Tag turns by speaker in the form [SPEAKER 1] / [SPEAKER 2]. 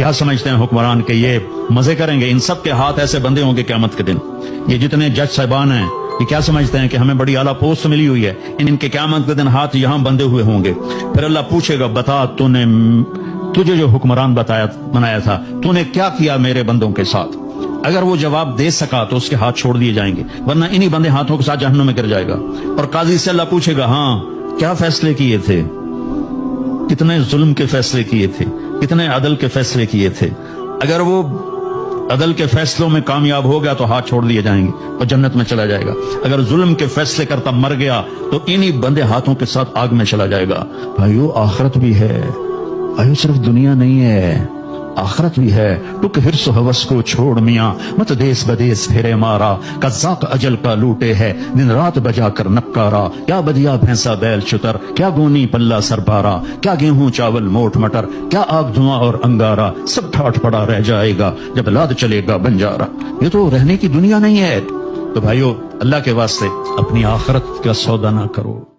[SPEAKER 1] کیا سمجھتے ہیں حکمران کہ یہ مزے کریں گے؟ ان سب کے ہاتھ ایسے بندے ہوں گے قیامت کے دن. یہ جتنے جج صاحبان ہیں یہ کیا سمجھتے ہیں کہ ہمیں بڑی اعلیٰ پوسٹ ملی ہوئی ہے؟ ان کے قیامت کے دن ہاتھ یہاں بندے ہوئے ہوں گے. پھر اللہ پوچھے گا بتا تجھے جو حکمران بنایا تھا تو نے کیا کیا میرے بندوں کے ساتھ؟ اگر وہ جواب دے سکا تو اس کے ہاتھ چھوڑ دیے جائیں گے، ورنہ انہی بندے ہاتھوں کے ساتھ جہنم میں گر جائے گا. اور قاضی سے اللہ پوچھے گا ہاں کیا فیصلے کیے تھے، کتنے ظلم کے فیصلے کیے تھے، کتنے عدل کے فیصلے کیے تھے. اگر وہ عدل کے فیصلوں میں کامیاب ہو گیا تو ہاتھ چھوڑ دیے جائیں گے اور جنت میں چلا جائے گا. اگر ظلم کے فیصلے کرتا مر گیا تو انہی بندے ہاتھوں کے ساتھ آگ میں چلا جائے گا. بھائیو آخرت بھی ہے، بھائیو صرف دنیا نہیں ہے، آخرت بھی ہے. ٹک ہرس و ہوس کو چھوڑ میاں، مت دیس بدیس پھرے مارا، قزاق اجل کا لوٹے ہے دن رات بجا کر نکارا. کیا بدیا بھینسا بیل چتر، کیا گونی پلہ سر پارا، کیا گیہوں چاول موٹ مٹر، کیا آگ دھواں اور انگارا، سب ٹھاٹ پڑا رہ جائے گا جب لاد چلے گا بنجارا. یہ تو رہنے کی دنیا نہیں ہے. تو بھائیو اللہ کے واسطے اپنی آخرت کا سودا نہ کرو.